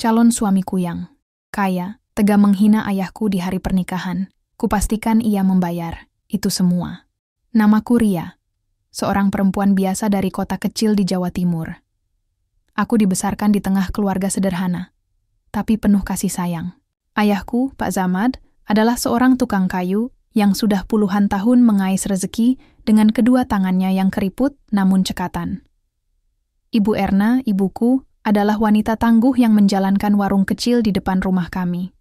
Calon suamiku yang kaya, tega menghina ayahku di hari pernikahan. Kupastikan ia membayar itu semua. Namaku Ria, seorang perempuan biasa dari kota kecil di Jawa Timur. Aku dibesarkan di tengah keluarga sederhana, tapi penuh kasih sayang. Ayahku, Pak Zamad, adalah seorang tukang kayu yang sudah puluhan tahun mengais rezeki dengan kedua tangannya yang keriput namun cekatan. Ibu Erna, ibuku, adalah wanita tangguh yang menjalankan warung kecil di depan rumah kami.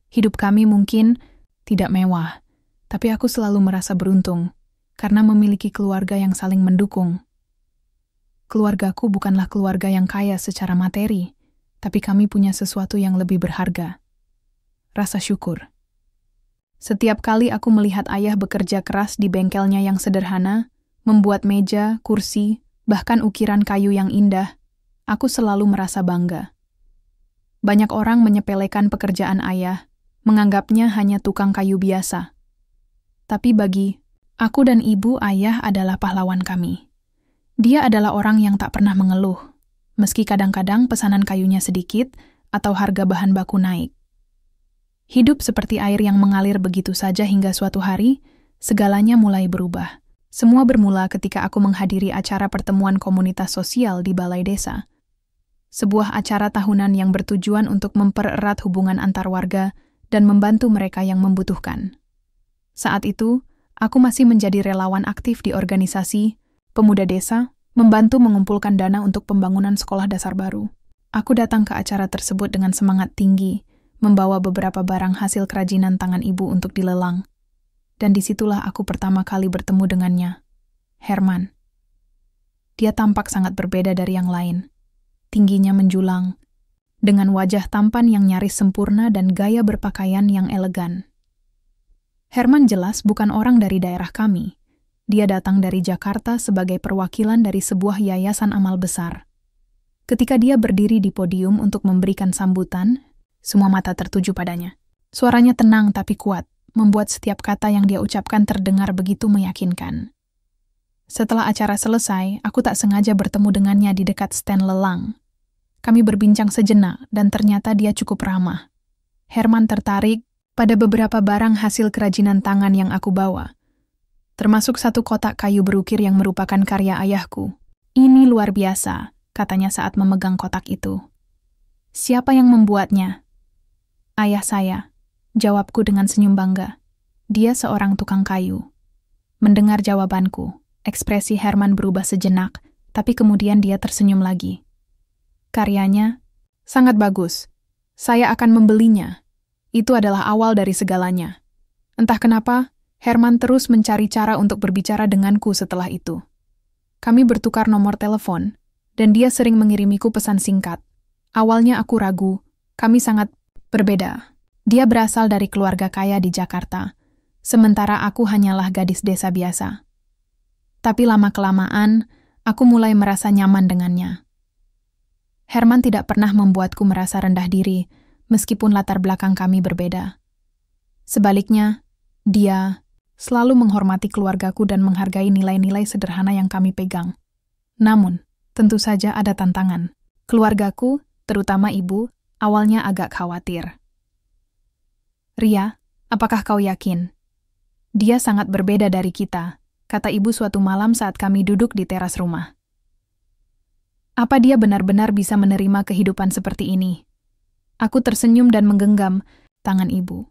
Hidup kami mungkin tidak mewah, tapi aku selalu merasa beruntung karena memiliki keluarga yang saling mendukung. Keluargaku bukanlah keluarga yang kaya secara materi, tapi kami punya sesuatu yang lebih berharga. Rasa syukur. Setiap kali aku melihat ayah bekerja keras di bengkelnya yang sederhana, membuat meja, kursi, bahkan ukiran kayu yang indah, aku selalu merasa bangga. Banyak orang menyepelekan pekerjaan ayah, menganggapnya hanya tukang kayu biasa. Tapi bagi aku dan ibu, ayah adalah pahlawan kami. Dia adalah orang yang tak pernah mengeluh, meski kadang-kadang pesanan kayunya sedikit atau harga bahan baku naik. Hidup seperti air yang mengalir begitu saja hingga suatu hari, segalanya mulai berubah. Semua bermula ketika aku menghadiri acara pertemuan komunitas sosial di Balai Desa. Sebuah acara tahunan yang bertujuan untuk mempererat hubungan antar warga dan membantu mereka yang membutuhkan. Saat itu, aku masih menjadi relawan aktif di organisasi Pemuda Desa, membantu mengumpulkan dana untuk pembangunan sekolah dasar baru. Aku datang ke acara tersebut dengan semangat tinggi, membawa beberapa barang hasil kerajinan tangan ibu untuk dilelang. Dan disitulah aku pertama kali bertemu dengannya, Herman. Dia tampak sangat berbeda dari yang lain. Tingginya menjulang, dengan wajah tampan yang nyaris sempurna dan gaya berpakaian yang elegan. Herman jelas bukan orang dari daerah kami. Dia datang dari Jakarta sebagai perwakilan dari sebuah yayasan amal besar. Ketika dia berdiri di podium untuk memberikan sambutan, semua mata tertuju padanya. Suaranya tenang tapi kuat, membuat setiap kata yang dia ucapkan terdengar begitu meyakinkan. Setelah acara selesai, aku tak sengaja bertemu dengannya di dekat stand lelang. Kami berbincang sejenak dan ternyata dia cukup ramah. Herman tertarik pada beberapa barang hasil kerajinan tangan yang aku bawa, termasuk satu kotak kayu berukir yang merupakan karya ayahku. Ini luar biasa, katanya saat memegang kotak itu. Siapa yang membuatnya? Ayah saya, jawabku dengan senyum bangga. Dia seorang tukang kayu. Mendengar jawabanku, ekspresi Herman berubah sejenak, tapi kemudian dia tersenyum lagi. Karyanya sangat bagus. Saya akan membelinya. Itu adalah awal dari segalanya. Entah kenapa, Herman terus mencari cara untuk berbicara denganku setelah itu. Kami bertukar nomor telepon, dan dia sering mengirimiku pesan singkat. Awalnya aku ragu, kami sangat berbeda. Dia berasal dari keluarga kaya di Jakarta, sementara aku hanyalah gadis desa biasa. Tapi lama-kelamaan, aku mulai merasa nyaman dengannya. Herman tidak pernah membuatku merasa rendah diri, meskipun latar belakang kami berbeda. Sebaliknya, dia selalu menghormati keluargaku dan menghargai nilai-nilai sederhana yang kami pegang. Namun, tentu saja ada tantangan. Keluargaku, terutama ibu, awalnya agak khawatir. Ria, apakah kau yakin? Dia sangat berbeda dari kita, kata ibu suatu malam saat kami duduk di teras rumah. Apa dia benar-benar bisa menerima kehidupan seperti ini? Aku tersenyum dan menggenggam tangan ibu.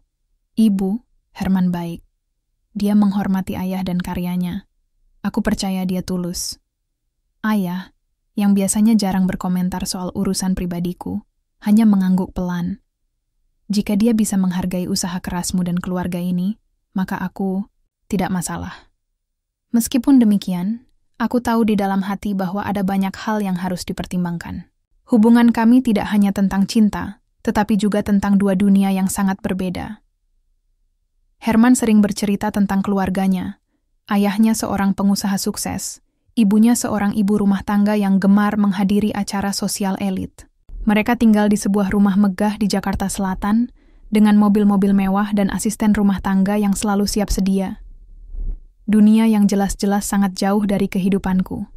Ibu, Herman baik. Dia menghormati ayah dan karyanya. Aku percaya dia tulus. Ayah, yang biasanya jarang berkomentar soal urusan pribadiku, hanya mengangguk pelan. Jika dia bisa menghargai usaha kerasmu dan keluarga ini, maka aku tidak masalah. Meskipun demikian, aku tahu di dalam hati bahwa ada banyak hal yang harus dipertimbangkan. Hubungan kami tidak hanya tentang cinta, tetapi juga tentang dua dunia yang sangat berbeda. Herman sering bercerita tentang keluarganya. Ayahnya seorang pengusaha sukses, ibunya seorang ibu rumah tangga yang gemar menghadiri acara sosial elit. Mereka tinggal di sebuah rumah megah di Jakarta Selatan, dengan mobil-mobil mewah dan asisten rumah tangga yang selalu siap sedia. Dunia yang jelas-jelas sangat jauh dari kehidupanku.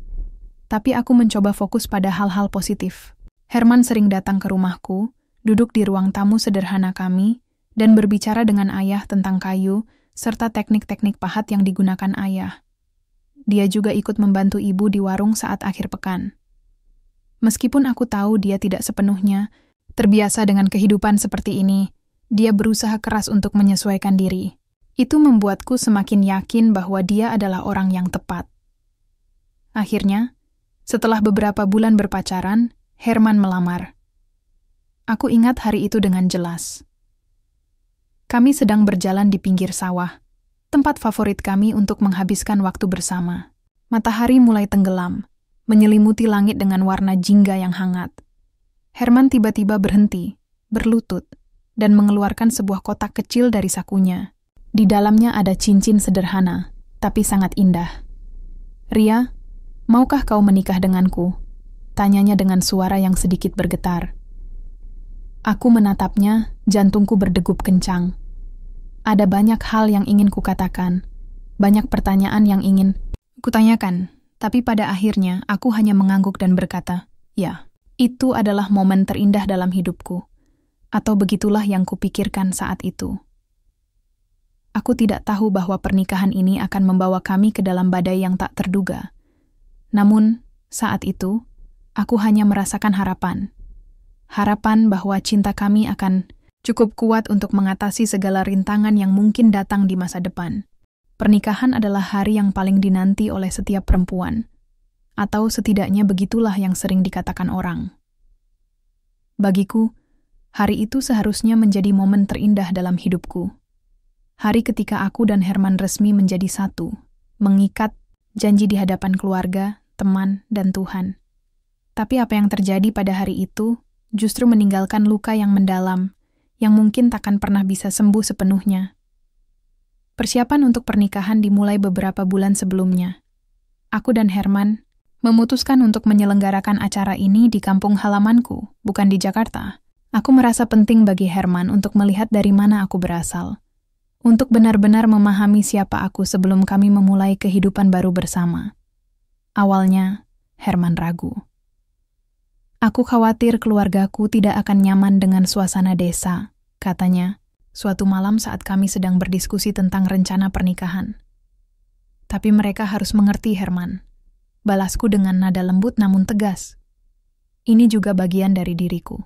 Tapi aku mencoba fokus pada hal-hal positif. Herman sering datang ke rumahku, duduk di ruang tamu sederhana kami, dan berbicara dengan ayah tentang kayu serta teknik-teknik pahat yang digunakan ayah. Dia juga ikut membantu ibu di warung saat akhir pekan. Meskipun aku tahu dia tidak sepenuhnya terbiasa dengan kehidupan seperti ini, dia berusaha keras untuk menyesuaikan diri. Itu membuatku semakin yakin bahwa dia adalah orang yang tepat. Akhirnya, setelah beberapa bulan berpacaran, Herman melamar. Aku ingat hari itu dengan jelas. Kami sedang berjalan di pinggir sawah, tempat favorit kami untuk menghabiskan waktu bersama. Matahari mulai tenggelam, menyelimuti langit dengan warna jingga yang hangat. Herman tiba-tiba berhenti, berlutut, dan mengeluarkan sebuah kotak kecil dari sakunya. Di dalamnya ada cincin sederhana, tapi sangat indah. "Ria, maukah kau menikah denganku?" Tanyanya dengan suara yang sedikit bergetar. Aku menatapnya, jantungku berdegup kencang. Ada banyak hal yang ingin kukatakan, banyak pertanyaan yang ingin kutanyakan, tapi pada akhirnya aku hanya mengangguk dan berkata, "Ya, itu adalah momen terindah dalam hidupku." Atau begitulah yang kupikirkan saat itu. Aku tidak tahu bahwa pernikahan ini akan membawa kami ke dalam badai yang tak terduga. Namun, saat itu, aku hanya merasakan harapan. Harapan bahwa cinta kami akan cukup kuat untuk mengatasi segala rintangan yang mungkin datang di masa depan. Pernikahan adalah hari yang paling dinanti oleh setiap perempuan, atau setidaknya begitulah yang sering dikatakan orang. Bagiku, hari itu seharusnya menjadi momen terindah dalam hidupku. Hari ketika aku dan Herman resmi menjadi satu, mengikat janji di hadapan keluarga, teman, dan Tuhan. Tapi apa yang terjadi pada hari itu justru meninggalkan luka yang mendalam, yang mungkin takkan pernah bisa sembuh sepenuhnya. Persiapan untuk pernikahan dimulai beberapa bulan sebelumnya. Aku dan Herman memutuskan untuk menyelenggarakan acara ini di kampung halamanku, bukan di Jakarta. Aku merasa penting bagi Herman untuk melihat dari mana aku berasal, untuk benar-benar memahami siapa aku sebelum kami memulai kehidupan baru bersama. Awalnya, Herman ragu. "Aku khawatir keluargaku tidak akan nyaman dengan suasana desa," katanya, suatu malam saat kami sedang berdiskusi tentang rencana pernikahan. "Tapi mereka harus mengerti, Herman," balasku dengan nada lembut namun tegas. "Ini juga bagian dari diriku.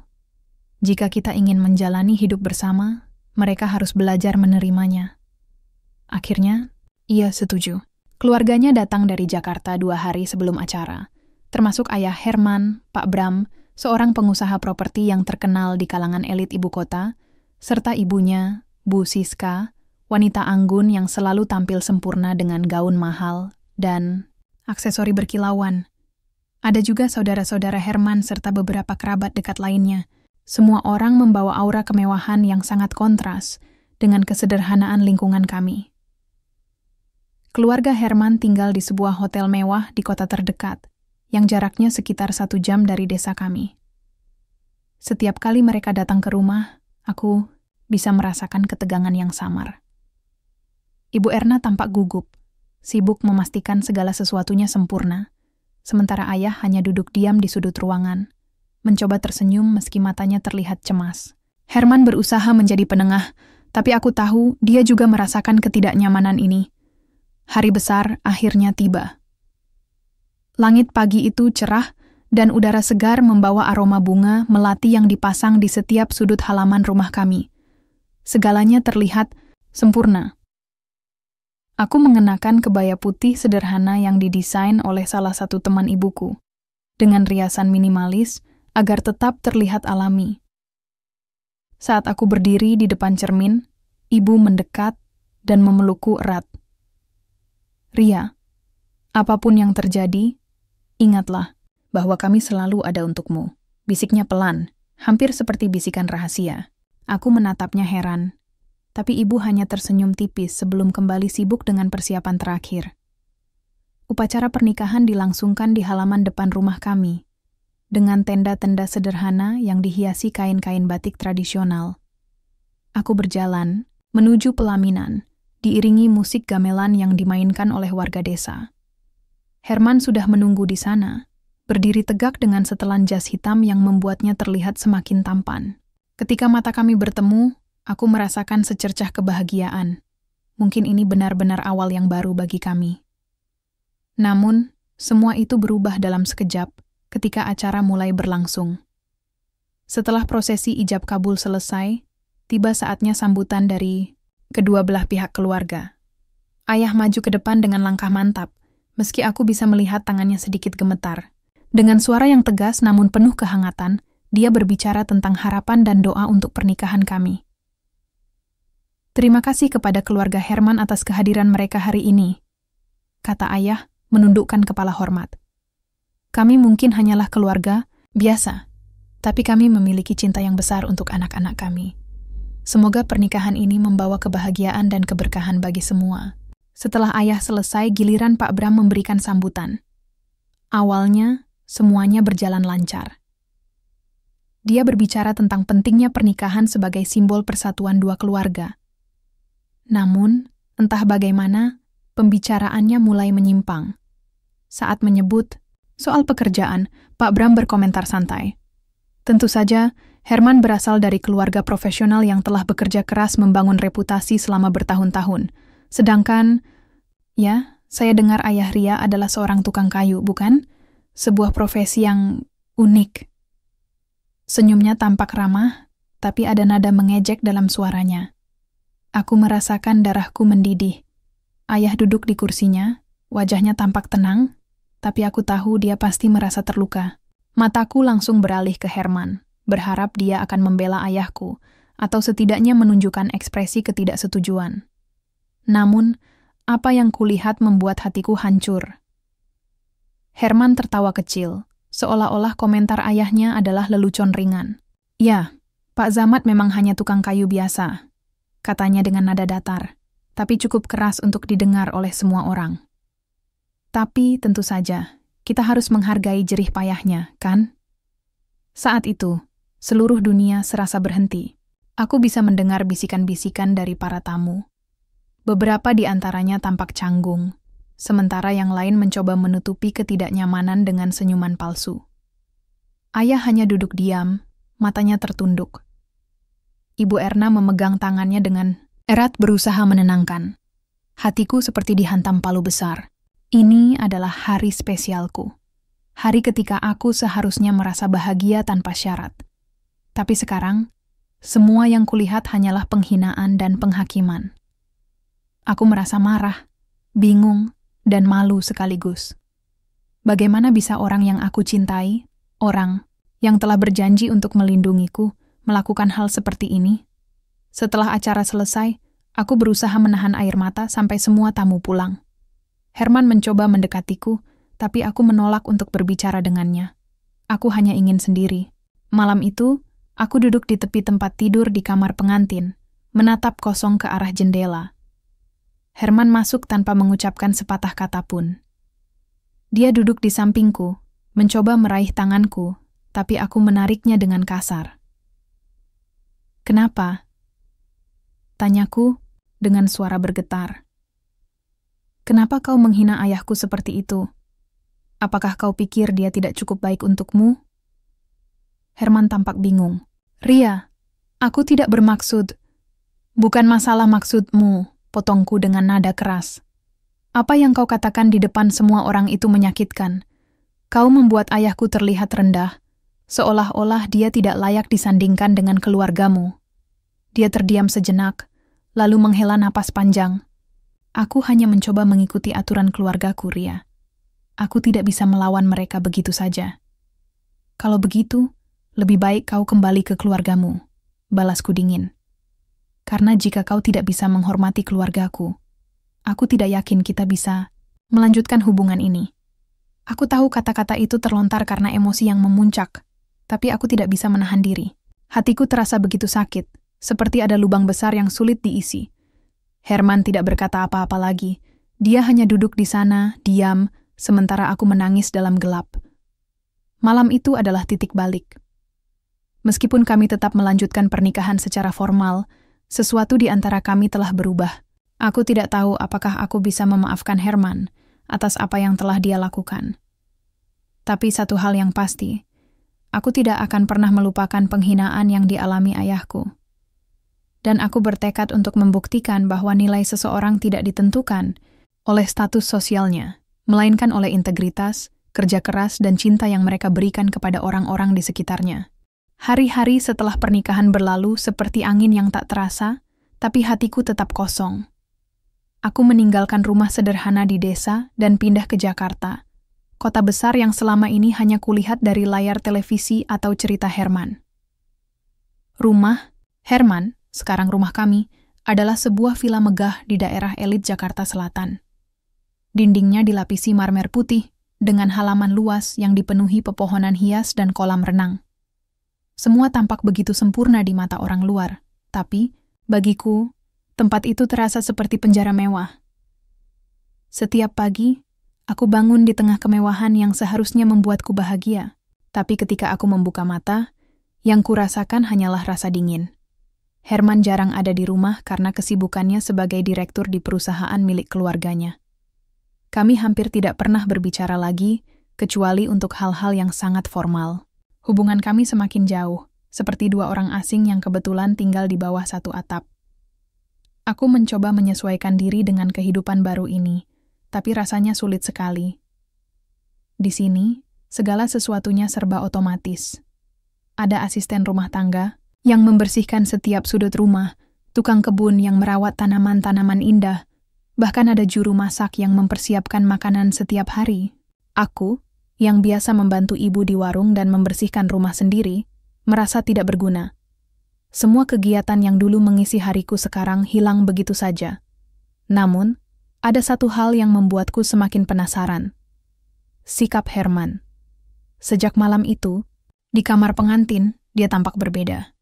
Jika kita ingin menjalani hidup bersama, mereka harus belajar menerimanya." Akhirnya, ia setuju. Keluarganya datang dari Jakarta 2 hari sebelum acara, termasuk ayah Herman, Pak Bram, seorang pengusaha properti yang terkenal di kalangan elit ibu kota, serta ibunya, Bu Siska, wanita anggun yang selalu tampil sempurna dengan gaun mahal dan aksesori berkilauan. Ada juga saudara-saudara Herman serta beberapa kerabat dekat lainnya. Semua orang membawa aura kemewahan yang sangat kontras dengan kesederhanaan lingkungan kami. Keluarga Herman tinggal di sebuah hotel mewah di kota terdekat, yang jaraknya sekitar 1 jam dari desa kami. Setiap kali mereka datang ke rumah, aku bisa merasakan ketegangan yang samar. Ibu Erna tampak gugup, sibuk memastikan segala sesuatunya sempurna, sementara ayah hanya duduk diam di sudut ruangan, mencoba tersenyum meski matanya terlihat cemas. Herman berusaha menjadi penengah, tapi aku tahu dia juga merasakan ketidaknyamanan ini. Hari besar akhirnya tiba. Langit pagi itu cerah dan udara segar membawa aroma bunga melati yang dipasang di setiap sudut halaman rumah kami. Segalanya terlihat sempurna. Aku mengenakan kebaya putih sederhana yang didesain oleh salah satu teman ibuku, dengan riasan minimalis agar tetap terlihat alami. Saat aku berdiri di depan cermin, ibu mendekat dan memelukku erat. "Ria, apapun yang terjadi, ingatlah bahwa kami selalu ada untukmu," bisiknya pelan, hampir seperti bisikan rahasia. Aku menatapnya heran, tapi ibu hanya tersenyum tipis sebelum kembali sibuk dengan persiapan terakhir. Upacara pernikahan dilangsungkan di halaman depan rumah kami, dengan tenda-tenda sederhana yang dihiasi kain-kain batik tradisional. Aku berjalan menuju pelaminan, diiringi musik gamelan yang dimainkan oleh warga desa. Herman sudah menunggu di sana, berdiri tegak dengan setelan jas hitam yang membuatnya terlihat semakin tampan. Ketika mata kami bertemu, aku merasakan secercah kebahagiaan. Mungkin ini benar-benar awal yang baru bagi kami. Namun, semua itu berubah dalam sekejap ketika acara mulai berlangsung. Setelah prosesi ijab kabul selesai, tiba saatnya sambutan dari kedua belah pihak keluarga. Ayah maju ke depan dengan langkah mantap, meski aku bisa melihat tangannya sedikit gemetar. Dengan suara yang tegas namun penuh kehangatan, dia berbicara tentang harapan dan doa untuk pernikahan kami. "Terima kasih kepada keluarga Herman atas kehadiran mereka hari ini," kata ayah, menundukkan kepala hormat. "Kami mungkin hanyalah keluarga biasa, tapi kami memiliki cinta yang besar untuk anak-anak kami. Semoga pernikahan ini membawa kebahagiaan dan keberkahan bagi semua." Setelah ayah selesai, giliran Pak Bram memberikan sambutan. Awalnya, semuanya berjalan lancar. Dia berbicara tentang pentingnya pernikahan sebagai simbol persatuan dua keluarga. Namun, entah bagaimana, pembicaraannya mulai menyimpang. Saat menyebut soal pekerjaan, Pak Bram berkomentar santai. Tentu saja, Herman berasal dari keluarga profesional yang telah bekerja keras membangun reputasi selama bertahun-tahun. Sedangkan, ya, saya dengar ayah Ria adalah seorang tukang kayu, bukan? Sebuah profesi yang unik. Senyumnya tampak ramah, tapi ada nada mengejek dalam suaranya. Aku merasakan darahku mendidih. Ayah duduk di kursinya, wajahnya tampak tenang, tapi aku tahu dia pasti merasa terluka. Mataku langsung beralih ke Herman, berharap dia akan membela ayahku, atau setidaknya menunjukkan ekspresi ketidaksetujuan. Namun, apa yang kulihat membuat hatiku hancur. Herman tertawa kecil, seolah-olah komentar ayahnya adalah lelucon ringan. "Ya, Pak Zamat memang hanya tukang kayu biasa," katanya dengan nada datar, tapi cukup keras untuk didengar oleh semua orang. "Tapi tentu saja, kita harus menghargai jerih payahnya, kan?" Saat itu, seluruh dunia serasa berhenti. Aku bisa mendengar bisikan-bisikan dari para tamu. Beberapa di antaranya tampak canggung, sementara yang lain mencoba menutupi ketidaknyamanan dengan senyuman palsu. Ayah hanya duduk diam, matanya tertunduk. Ibu Erna memegang tangannya dengan erat berusaha menenangkan. Hatiku seperti dihantam palu besar. Ini adalah hari spesialku. Hari ketika aku seharusnya merasa bahagia tanpa syarat. Tapi sekarang, semua yang kulihat hanyalah penghinaan dan penghakiman. Aku merasa marah, bingung, dan malu sekaligus. Bagaimana bisa orang yang aku cintai, orang yang telah berjanji untuk melindungiku, melakukan hal seperti ini? Setelah acara selesai, aku berusaha menahan air mata sampai semua tamu pulang. Herman mencoba mendekatiku, tapi aku menolak untuk berbicara dengannya. Aku hanya ingin sendiri. Malam itu, aku duduk di tepi tempat tidur di kamar pengantin, menatap kosong ke arah jendela. Herman masuk tanpa mengucapkan sepatah kata pun. Dia duduk di sampingku, mencoba meraih tanganku, tapi aku menariknya dengan kasar. "Kenapa?" tanyaku dengan suara bergetar. "Kenapa kau menghina ayahku seperti itu? Apakah kau pikir dia tidak cukup baik untukmu?" Herman tampak bingung. "Ria, aku tidak bermaksud." "Bukan masalah maksudmu," potongku dengan nada keras. "Apa yang kau katakan di depan semua orang itu menyakitkan. Kau membuat ayahku terlihat rendah, seolah-olah dia tidak layak disandingkan dengan keluargamu." Dia terdiam sejenak, lalu menghela napas panjang. "Aku hanya mencoba mengikuti aturan keluargaku, Ria. Aku tidak bisa melawan mereka begitu saja." "Kalau begitu, lebih baik kau kembali ke keluargamu," balasku dingin. "Karena jika kau tidak bisa menghormati keluargaku, aku tidak yakin kita bisa melanjutkan hubungan ini." Aku tahu kata-kata itu terlontar karena emosi yang memuncak, tapi aku tidak bisa menahan diri. Hatiku terasa begitu sakit, seperti ada lubang besar yang sulit diisi. Herman tidak berkata apa-apa lagi. Dia hanya duduk di sana, diam, sementara aku menangis dalam gelap. Malam itu adalah titik balik. Meskipun kami tetap melanjutkan pernikahan secara formal, sesuatu di antara kami telah berubah. Aku tidak tahu apakah aku bisa memaafkan Herman atas apa yang telah dia lakukan. Tapi satu hal yang pasti, aku tidak akan pernah melupakan penghinaan yang dialami ayahku. Dan aku bertekad untuk membuktikan bahwa nilai seseorang tidak ditentukan oleh status sosialnya, melainkan oleh integritas, kerja keras, dan cinta yang mereka berikan kepada orang-orang di sekitarnya. Hari-hari setelah pernikahan berlalu seperti angin yang tak terasa, tapi hatiku tetap kosong. Aku meninggalkan rumah sederhana di desa dan pindah ke Jakarta, kota besar yang selama ini hanya kulihat dari layar televisi atau cerita Herman. Rumah Herman, sekarang rumah kami, adalah sebuah villa megah di daerah elit Jakarta Selatan. Dindingnya dilapisi marmer putih dengan halaman luas yang dipenuhi pepohonan hias dan kolam renang. Semua tampak begitu sempurna di mata orang luar, tapi bagiku, tempat itu terasa seperti penjara mewah. Setiap pagi, aku bangun di tengah kemewahan yang seharusnya membuatku bahagia, tapi ketika aku membuka mata, yang kurasakan hanyalah rasa dingin. Herman jarang ada di rumah karena kesibukannya sebagai direktur di perusahaan milik keluarganya. Kami hampir tidak pernah berbicara lagi, kecuali untuk hal-hal yang sangat formal. Hubungan kami semakin jauh, seperti dua orang asing yang kebetulan tinggal di bawah satu atap. Aku mencoba menyesuaikan diri dengan kehidupan baru ini, tapi rasanya sulit sekali. Di sini, segala sesuatunya serba otomatis. Ada asisten rumah tangga yang membersihkan setiap sudut rumah, tukang kebun yang merawat tanaman-tanaman indah, bahkan ada juru masak yang mempersiapkan makanan setiap hari. Aku, yang biasa membantu ibu di warung dan membersihkan rumah sendiri, merasa tidak berguna. Semua kegiatan yang dulu mengisi hariku sekarang hilang begitu saja. Namun, ada satu hal yang membuatku semakin penasaran. Sikap Herman. Sejak malam itu, di kamar pengantin, dia tampak berbeda.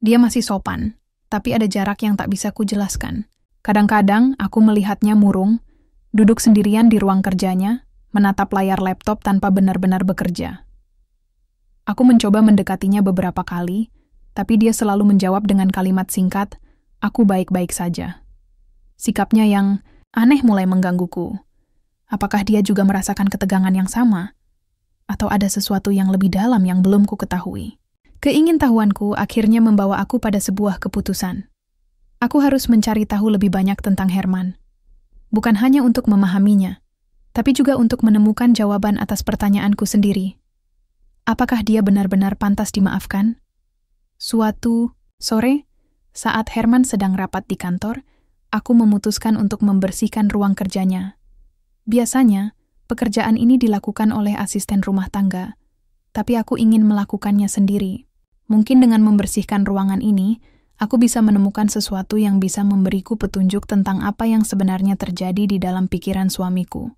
Dia masih sopan, tapi ada jarak yang tak bisa kujelaskan. Kadang-kadang aku melihatnya murung, duduk sendirian di ruang kerjanya, menatap layar laptop tanpa benar-benar bekerja. Aku mencoba mendekatinya beberapa kali, tapi dia selalu menjawab dengan kalimat singkat, "Aku baik-baik saja." Sikapnya yang aneh mulai menggangguku. Apakah dia juga merasakan ketegangan yang sama? Atau ada sesuatu yang lebih dalam yang belum ku ketahui? Keingintahuanku akhirnya membawa aku pada sebuah keputusan. Aku harus mencari tahu lebih banyak tentang Herman. Bukan hanya untuk memahaminya, tapi juga untuk menemukan jawaban atas pertanyaanku sendiri. Apakah dia benar-benar pantas dimaafkan? Suatu sore, saat Herman sedang rapat di kantor, aku memutuskan untuk membersihkan ruang kerjanya. Biasanya, pekerjaan ini dilakukan oleh asisten rumah tangga, tapi aku ingin melakukannya sendiri. Mungkin dengan membersihkan ruangan ini, aku bisa menemukan sesuatu yang bisa memberiku petunjuk tentang apa yang sebenarnya terjadi di dalam pikiran suamiku.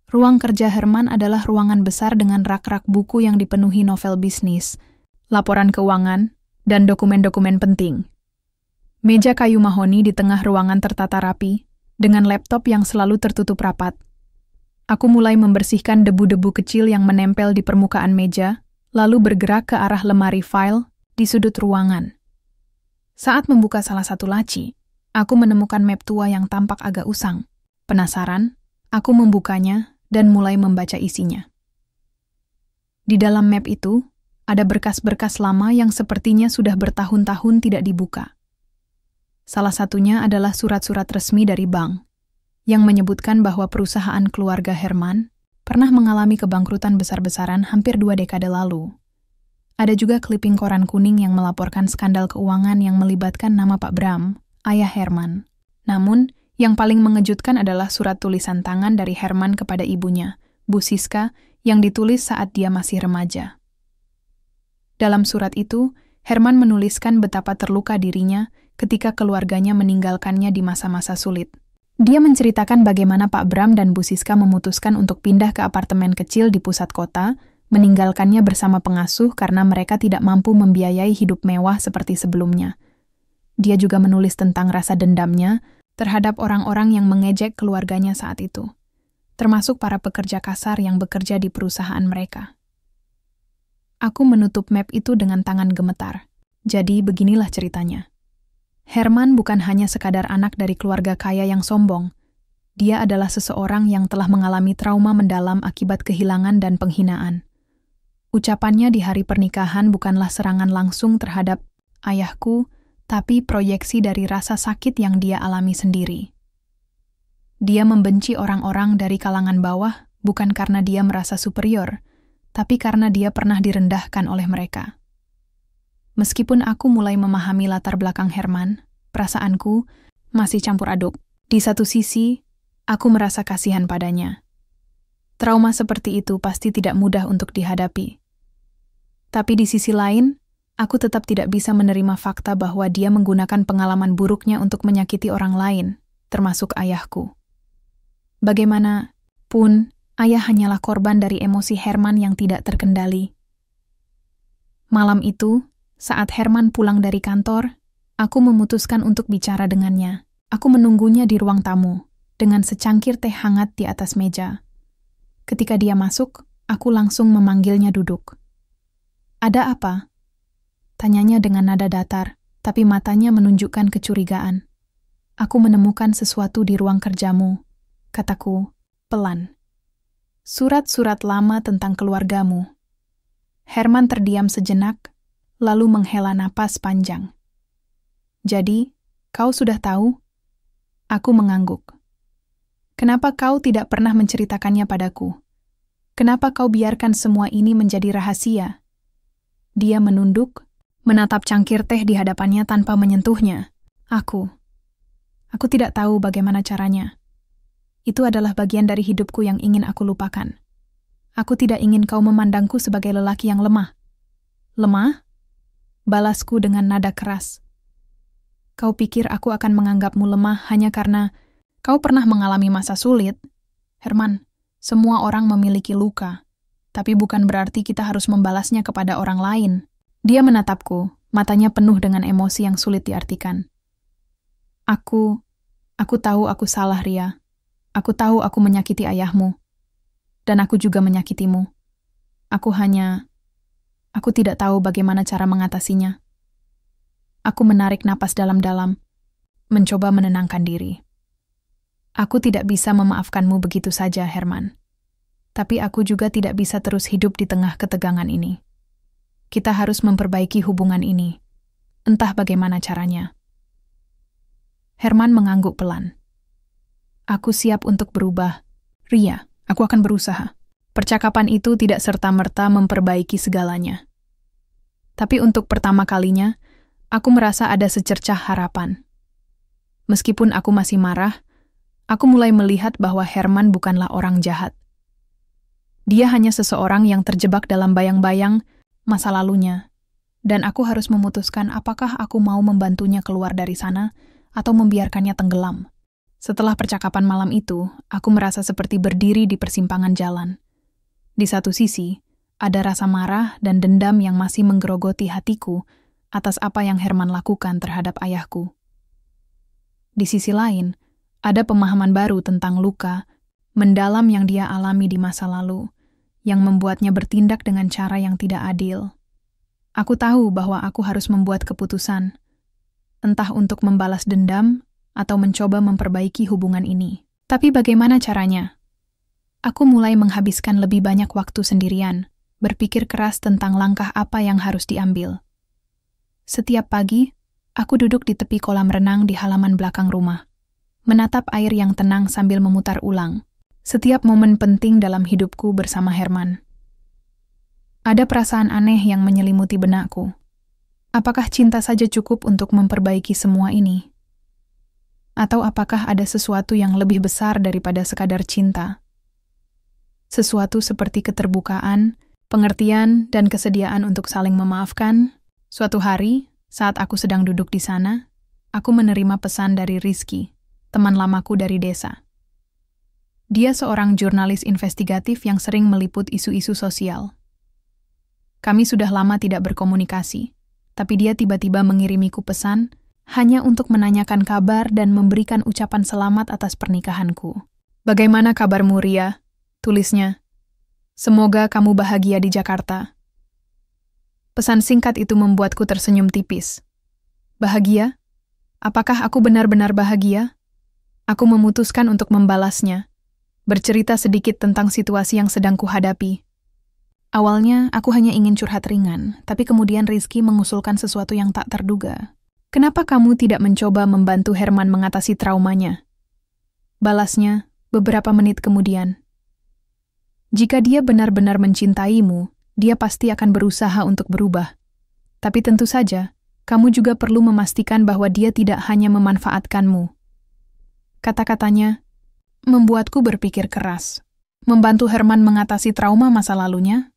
Ruang kerja Herman adalah ruangan besar dengan rak-rak buku yang dipenuhi novel bisnis, laporan keuangan, dan dokumen-dokumen penting. Meja kayu mahoni di tengah ruangan tertata rapi, dengan laptop yang selalu tertutup rapat. Aku mulai membersihkan debu-debu kecil yang menempel di permukaan meja, lalu bergerak ke arah lemari file di sudut ruangan. Saat membuka salah satu laci, aku menemukan map tua yang tampak agak usang. Penasaran, aku membukanya dan mulai membaca isinya. Di dalam map itu, ada berkas-berkas lama yang sepertinya sudah bertahun-tahun tidak dibuka. Salah satunya adalah surat-surat resmi dari bank, yang menyebutkan bahwa perusahaan keluarga Herman pernah mengalami kebangkrutan besar-besaran hampir 2 dekade lalu. Ada juga kliping koran kuning yang melaporkan skandal keuangan yang melibatkan nama Pak Bram, ayah Herman. Namun, yang paling mengejutkan adalah surat tulisan tangan dari Herman kepada ibunya, Bu Siska, yang ditulis saat dia masih remaja. Dalam surat itu, Herman menuliskan betapa terluka dirinya ketika keluarganya meninggalkannya di masa-masa sulit. Dia menceritakan bagaimana Pak Bram dan Bu Siska memutuskan untuk pindah ke apartemen kecil di pusat kota, meninggalkannya bersama pengasuh karena mereka tidak mampu membiayai hidup mewah seperti sebelumnya. Dia juga menulis tentang rasa dendamnya terhadap orang-orang yang mengejek keluarganya saat itu, termasuk para pekerja kasar yang bekerja di perusahaan mereka. Aku menutup map itu dengan tangan gemetar. Jadi beginilah ceritanya. Herman bukan hanya sekadar anak dari keluarga kaya yang sombong. Dia adalah seseorang yang telah mengalami trauma mendalam akibat kehilangan dan penghinaan. Ucapannya di hari pernikahan bukanlah serangan langsung terhadap ayahku, tapi proyeksi dari rasa sakit yang dia alami sendiri. Dia membenci orang-orang dari kalangan bawah bukan karena dia merasa superior, tapi karena dia pernah direndahkan oleh mereka. Meskipun aku mulai memahami latar belakang Herman, perasaanku masih campur aduk. Di satu sisi, aku merasa kasihan padanya. Trauma seperti itu pasti tidak mudah untuk dihadapi. Tapi di sisi lain, aku tetap tidak bisa menerima fakta bahwa dia menggunakan pengalaman buruknya untuk menyakiti orang lain, termasuk ayahku. Bagaimanapun, ayah hanyalah korban dari emosi Herman yang tidak terkendali. Malam itu, saat Herman pulang dari kantor, aku memutuskan untuk bicara dengannya. Aku menunggunya di ruang tamu, dengan secangkir teh hangat di atas meja. Ketika dia masuk, aku langsung memanggilnya duduk. "Ada apa?" Tanyanya dengan nada datar, tapi matanya menunjukkan kecurigaan. "Aku menemukan sesuatu di ruang kerjamu," kataku, pelan. "Surat-surat lama tentang keluargamu." Herman terdiam sejenak, lalu menghela napas panjang. "Jadi, kau sudah tahu?" Aku mengangguk. "Kenapa kau tidak pernah menceritakannya padaku? Kenapa kau biarkan semua ini menjadi rahasia?" Dia menunduk, menatap cangkir teh di hadapannya tanpa menyentuhnya. Aku tidak tahu bagaimana caranya. Itu adalah bagian dari hidupku yang ingin aku lupakan. Aku tidak ingin kau memandangku sebagai lelaki yang lemah. "Lemah?" Balasku dengan nada keras. "Kau pikir aku akan menganggapmu lemah hanya karena kau pernah mengalami masa sulit? Herman, semua orang memiliki luka, tapi bukan berarti kita harus membalasnya kepada orang lain." Dia menatapku, matanya penuh dengan emosi yang sulit diartikan. Aku tahu aku salah, Ria. Aku tahu aku menyakiti ayahmu. Dan aku juga menyakitimu. Aku tidak tahu bagaimana cara mengatasinya." Aku menarik napas dalam-dalam, mencoba menenangkan diri. "Aku tidak bisa memaafkanmu begitu saja, Herman. Tapi aku juga tidak bisa terus hidup di tengah ketegangan ini. Kita harus memperbaiki hubungan ini, entah bagaimana caranya." Herman mengangguk pelan. "Aku siap untuk berubah. Ria, aku akan berusaha." Percakapan itu tidak serta-merta memperbaiki segalanya. Tapi untuk pertama kalinya, aku merasa ada secercah harapan. Meskipun aku masih marah, aku mulai melihat bahwa Herman bukanlah orang jahat. Dia hanya seseorang yang terjebak dalam bayang-bayang masa lalunya, dan aku harus memutuskan apakah aku mau membantunya keluar dari sana atau membiarkannya tenggelam. Setelah percakapan malam itu, aku merasa seperti berdiri di persimpangan jalan. Di satu sisi, ada rasa marah dan dendam yang masih menggerogoti hatiku atas apa yang Herman lakukan terhadap ayahku. Di sisi lain, ada pemahaman baru tentang luka mendalam yang dia alami di masa lalu, yang membuatnya bertindak dengan cara yang tidak adil. Aku tahu bahwa aku harus membuat keputusan, entah untuk membalas dendam atau mencoba memperbaiki hubungan ini. Tapi bagaimana caranya? Aku mulai menghabiskan lebih banyak waktu sendirian, berpikir keras tentang langkah apa yang harus diambil. Setiap pagi, aku duduk di tepi kolam renang di halaman belakang rumah, menatap air yang tenang sambil memutar ulang setiap momen penting dalam hidupku bersama Herman. Ada perasaan aneh yang menyelimuti benakku. Apakah cinta saja cukup untuk memperbaiki semua ini? Atau apakah ada sesuatu yang lebih besar daripada sekadar cinta? Sesuatu seperti keterbukaan, pengertian, dan kesediaan untuk saling memaafkan. Suatu hari, saat aku sedang duduk di sana, aku menerima pesan dari Rizky, teman lamaku dari desa. Dia seorang jurnalis investigatif yang sering meliput isu-isu sosial. Kami sudah lama tidak berkomunikasi, tapi dia tiba-tiba mengirimiku pesan hanya untuk menanyakan kabar dan memberikan ucapan selamat atas pernikahanku. "Bagaimana kabarmu, Ria?" tulisnya. "Semoga kamu bahagia di Jakarta." Pesan singkat itu membuatku tersenyum tipis. Bahagia? Apakah aku benar-benar bahagia? Aku memutuskan untuk membalasnya, bercerita sedikit tentang situasi yang sedang kuhadapi. Awalnya, aku hanya ingin curhat ringan, tapi kemudian Rizky mengusulkan sesuatu yang tak terduga. Kenapa kamu tidak mencoba membantu Herman mengatasi traumanya? Balasnya, beberapa menit kemudian. Jika dia benar-benar mencintaimu, dia pasti akan berusaha untuk berubah. Tapi tentu saja, kamu juga perlu memastikan bahwa dia tidak hanya memanfaatkanmu. Kata-katanya membuatku berpikir keras. Membantu Herman mengatasi trauma masa lalunya?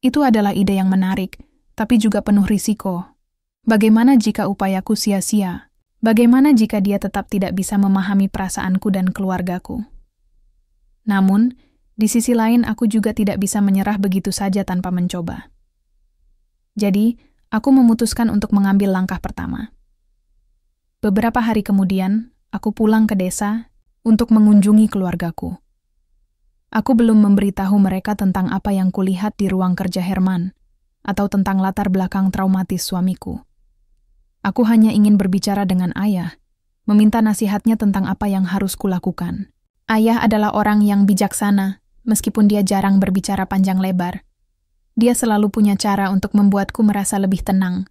Itu adalah ide yang menarik, tapi juga penuh risiko. Bagaimana jika upayaku sia-sia? Bagaimana jika dia tetap tidak bisa memahami perasaanku dan keluargaku? Namun, di sisi lain aku juga tidak bisa menyerah begitu saja tanpa mencoba. Jadi, aku memutuskan untuk mengambil langkah pertama. Beberapa hari kemudian, aku pulang ke desa untuk mengunjungi keluargaku. Aku belum memberitahu mereka tentang apa yang kulihat di ruang kerja Herman, atau tentang latar belakang traumatis suamiku. Aku hanya ingin berbicara dengan ayah, meminta nasihatnya tentang apa yang harus kulakukan. Ayah adalah orang yang bijaksana, meskipun dia jarang berbicara panjang lebar. Dia selalu punya cara untuk membuatku merasa lebih tenang.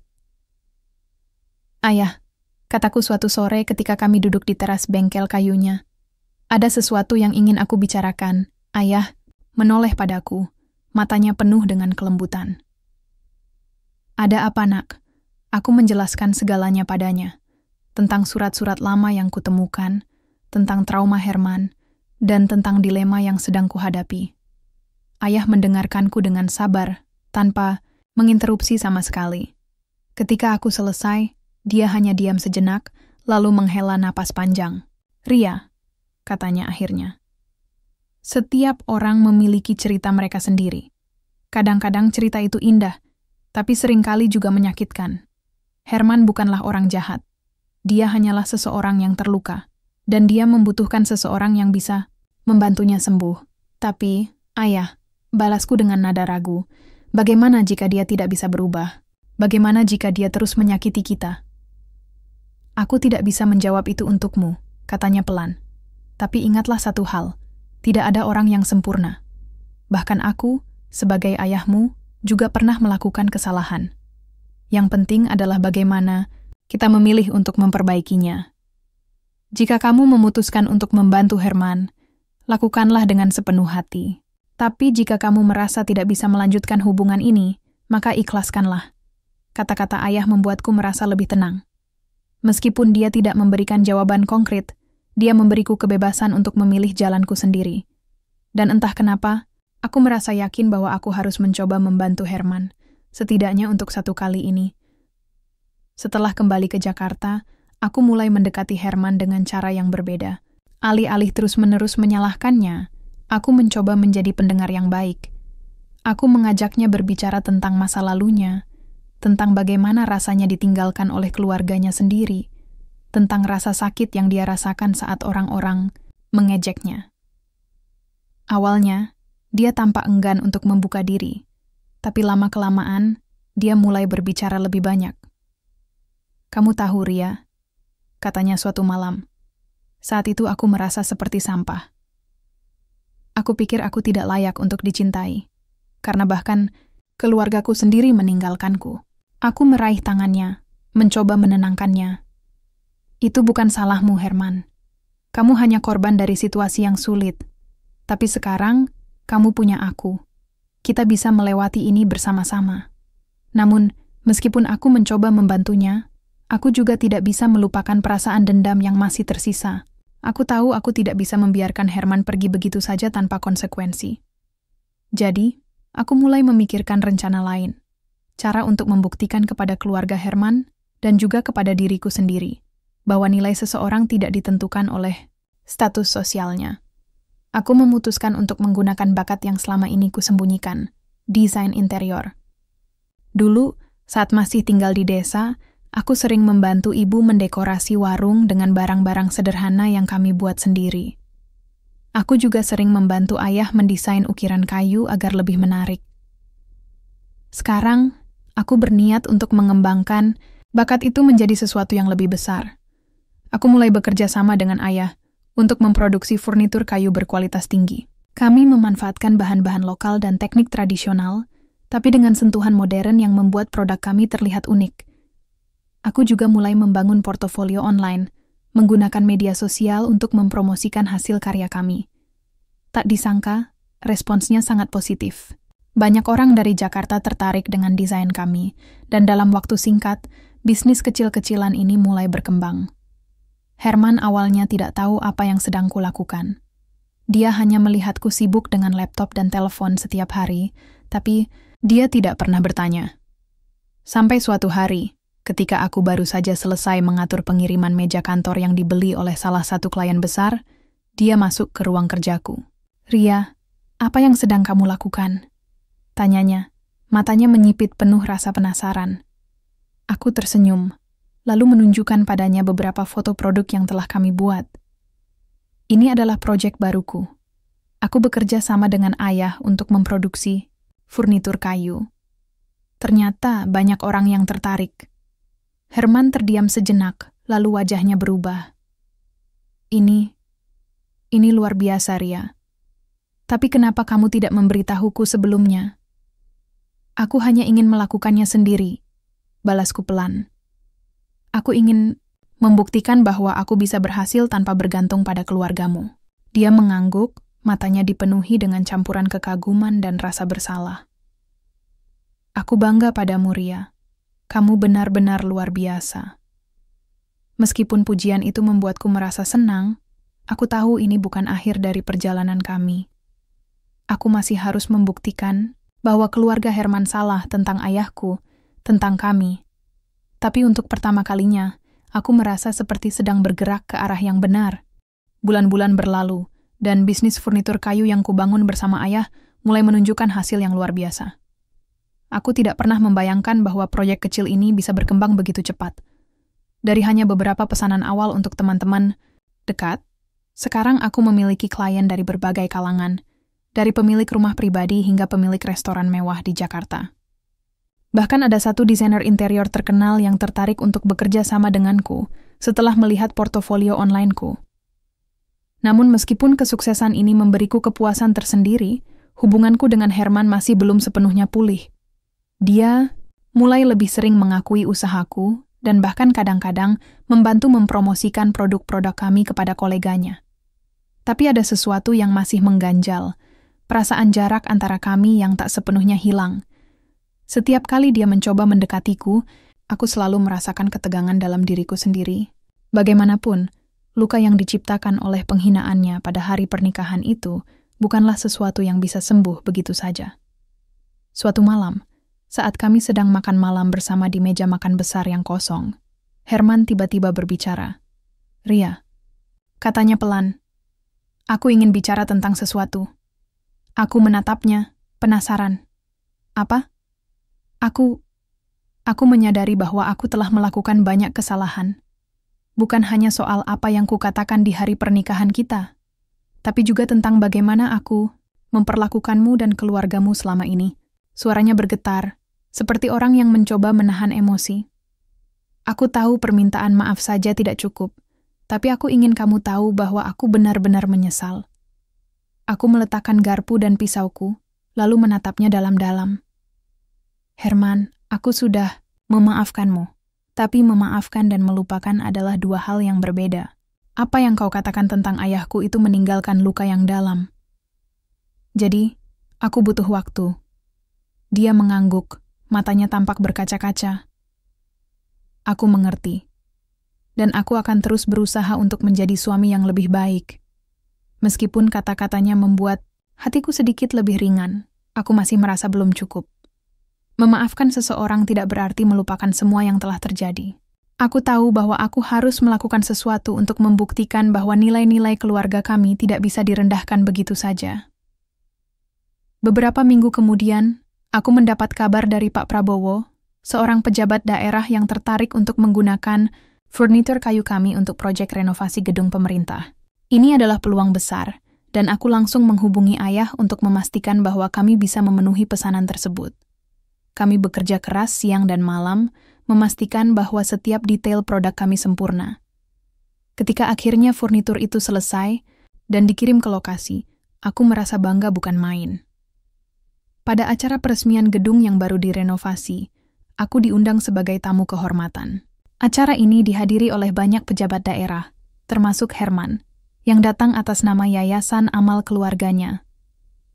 Ayah, kataku suatu sore ketika kami duduk di teras bengkel kayunya. Ada sesuatu yang ingin aku bicarakan. Ayah menoleh padaku, matanya penuh dengan kelembutan. Ada apa, nak? Aku menjelaskan segalanya padanya, tentang surat-surat lama yang kutemukan, tentang trauma Herman, dan tentang dilema yang sedang kuhadapi. Ayah mendengarkanku dengan sabar, tanpa menginterupsi sama sekali. Ketika aku selesai, dia hanya diam sejenak, lalu menghela napas panjang. Ria, katanya akhirnya. Setiap orang memiliki cerita mereka sendiri. Kadang-kadang cerita itu indah, tapi seringkali juga menyakitkan. Herman bukanlah orang jahat. Dia hanyalah seseorang yang terluka, dan dia membutuhkan seseorang yang bisa membantunya sembuh. Tapi, ayah, balasku dengan nada ragu, bagaimana jika dia tidak bisa berubah? Bagaimana jika dia terus menyakiti kita? Aku tidak bisa menjawab itu untukmu, katanya pelan. Tapi ingatlah satu hal, tidak ada orang yang sempurna. Bahkan aku, sebagai ayahmu, juga pernah melakukan kesalahan. Yang penting adalah bagaimana kita memilih untuk memperbaikinya. Jika kamu memutuskan untuk membantu Herman, lakukanlah dengan sepenuh hati. Tapi jika kamu merasa tidak bisa melanjutkan hubungan ini, maka ikhlaskanlah. Kata-kata ayah membuatku merasa lebih tenang. Meskipun dia tidak memberikan jawaban konkret, dia memberiku kebebasan untuk memilih jalanku sendiri. Dan entah kenapa, aku merasa yakin bahwa aku harus mencoba membantu Herman, setidaknya untuk satu kali ini. Setelah kembali ke Jakarta, aku mulai mendekati Herman dengan cara yang berbeda. Alih-alih terus-menerus menyalahkannya, aku mencoba menjadi pendengar yang baik. Aku mengajaknya berbicara tentang masa lalunya, tentang bagaimana rasanya ditinggalkan oleh keluarganya sendiri, tentang rasa sakit yang dia rasakan saat orang-orang mengejeknya. Awalnya, dia tampak enggan untuk membuka diri, tapi lama-kelamaan, dia mulai berbicara lebih banyak. Kamu tahu, Ria, katanya suatu malam. Saat itu aku merasa seperti sampah. Aku pikir aku tidak layak untuk dicintai, karena bahkan keluargaku sendiri meninggalkanku. Aku meraih tangannya, mencoba menenangkannya. Itu bukan salahmu, Herman. Kamu hanya korban dari situasi yang sulit. Tapi sekarang, kamu punya aku. Kita bisa melewati ini bersama-sama. Namun, meskipun aku mencoba membantunya, aku juga tidak bisa melupakan perasaan dendam yang masih tersisa. Aku tahu aku tidak bisa membiarkan Herman pergi begitu saja tanpa konsekuensi. Jadi, aku mulai memikirkan rencana lain. Cara untuk membuktikan kepada keluarga Herman dan juga kepada diriku sendiri bahwa nilai seseorang tidak ditentukan oleh status sosialnya. Aku memutuskan untuk menggunakan bakat yang selama ini kusembunyikan, desain interior. Dulu, saat masih tinggal di desa, aku sering membantu ibu mendekorasi warung dengan barang-barang sederhana yang kami buat sendiri. Aku juga sering membantu ayah mendesain ukiran kayu agar lebih menarik. Sekarang, aku berniat untuk mengembangkan bakat itu menjadi sesuatu yang lebih besar. Aku mulai bekerja sama dengan ayah untuk memproduksi furnitur kayu berkualitas tinggi. Kami memanfaatkan bahan-bahan lokal dan teknik tradisional, tapi dengan sentuhan modern yang membuat produk kami terlihat unik. Aku juga mulai membangun portofolio online, menggunakan media sosial untuk mempromosikan hasil karya kami. Tak disangka, responsnya sangat positif. Banyak orang dari Jakarta tertarik dengan desain kami, dan dalam waktu singkat, bisnis kecil-kecilan ini mulai berkembang. Herman awalnya tidak tahu apa yang sedang kulakukan. Dia hanya melihatku sibuk dengan laptop dan telepon setiap hari, tapi dia tidak pernah bertanya. Sampai suatu hari, ketika aku baru saja selesai mengatur pengiriman meja kantor yang dibeli oleh salah satu klien besar, dia masuk ke ruang kerjaku. "Ria, apa yang sedang kamu lakukan?" Tanyanya, matanya menyipit penuh rasa penasaran. Aku tersenyum, lalu menunjukkan padanya beberapa foto produk yang telah kami buat. Ini adalah proyek baruku. Aku bekerja sama dengan ayah untuk memproduksi furnitur kayu. Ternyata banyak orang yang tertarik. Herman terdiam sejenak, lalu wajahnya berubah. Ini luar biasa, Ria. Tapi kenapa kamu tidak memberitahuku sebelumnya? Aku hanya ingin melakukannya sendiri, balasku pelan. Aku ingin membuktikan bahwa aku bisa berhasil tanpa bergantung pada keluargamu. Dia mengangguk, matanya dipenuhi dengan campuran kekaguman dan rasa bersalah. Aku bangga padamu, Ria. Kamu benar-benar luar biasa. Meskipun pujian itu membuatku merasa senang, aku tahu ini bukan akhir dari perjalanan kami. Aku masih harus membuktikan bahwa keluarga Herman salah tentang ayahku, tentang kami. Tapi untuk pertama kalinya, aku merasa seperti sedang bergerak ke arah yang benar. Bulan-bulan berlalu, dan bisnis furnitur kayu yang kubangun bersama ayah mulai menunjukkan hasil yang luar biasa. Aku tidak pernah membayangkan bahwa proyek kecil ini bisa berkembang begitu cepat. Dari hanya beberapa pesanan awal untuk teman-teman dekat, sekarang aku memiliki klien dari berbagai kalangan, dari pemilik rumah pribadi hingga pemilik restoran mewah di Jakarta. Bahkan ada satu desainer interior terkenal yang tertarik untuk bekerja sama denganku setelah melihat portofolio online-ku. Namun meskipun kesuksesan ini memberiku kepuasan tersendiri, hubunganku dengan Herman masih belum sepenuhnya pulih. Dia mulai lebih sering mengakui usahaku dan bahkan kadang-kadang membantu mempromosikan produk-produk kami kepada koleganya. Tapi ada sesuatu yang masih mengganjal, perasaan jarak antara kami yang tak sepenuhnya hilang. Setiap kali dia mencoba mendekatiku, aku selalu merasakan ketegangan dalam diriku sendiri. Bagaimanapun, luka yang diciptakan oleh penghinaannya pada hari pernikahan itu bukanlah sesuatu yang bisa sembuh begitu saja. Suatu malam, saat kami sedang makan malam bersama di meja makan besar yang kosong, Herman tiba-tiba berbicara. "Ria," katanya pelan, "aku ingin bicara tentang sesuatu." Aku menatapnya, penasaran. "Apa?" Aku menyadari bahwa aku telah melakukan banyak kesalahan. Bukan hanya soal apa yang kukatakan di hari pernikahan kita, tapi juga tentang bagaimana aku memperlakukanmu dan keluargamu selama ini. Suaranya bergetar, seperti orang yang mencoba menahan emosi. Aku tahu permintaan maaf saja tidak cukup, tapi aku ingin kamu tahu bahwa aku benar-benar menyesal. Aku meletakkan garpu dan pisauku, lalu menatapnya dalam-dalam. "Herman, aku sudah memaafkanmu. Tapi memaafkan dan melupakan adalah dua hal yang berbeda. Apa yang kau katakan tentang ayahku itu meninggalkan luka yang dalam. Jadi, aku butuh waktu." Dia mengangguk, matanya tampak berkaca-kaca. "Aku mengerti. Dan aku akan terus berusaha untuk menjadi suami yang lebih baik." Meskipun kata-katanya membuat hatiku sedikit lebih ringan, aku masih merasa belum cukup. Memaafkan seseorang tidak berarti melupakan semua yang telah terjadi. Aku tahu bahwa aku harus melakukan sesuatu untuk membuktikan bahwa nilai-nilai keluarga kami tidak bisa direndahkan begitu saja. Beberapa minggu kemudian, aku mendapat kabar dari Pak Prabowo, seorang pejabat daerah yang tertarik untuk menggunakan furnitur kayu kami untuk proyek renovasi gedung pemerintah. Ini adalah peluang besar, dan aku langsung menghubungi ayah untuk memastikan bahwa kami bisa memenuhi pesanan tersebut. Kami bekerja keras siang dan malam, memastikan bahwa setiap detail produk kami sempurna. Ketika akhirnya furnitur itu selesai dan dikirim ke lokasi, aku merasa bangga bukan main. Pada acara peresmian gedung yang baru direnovasi, aku diundang sebagai tamu kehormatan. Acara ini dihadiri oleh banyak pejabat daerah, termasuk Herman, yang datang atas nama Yayasan Amal Keluarganya.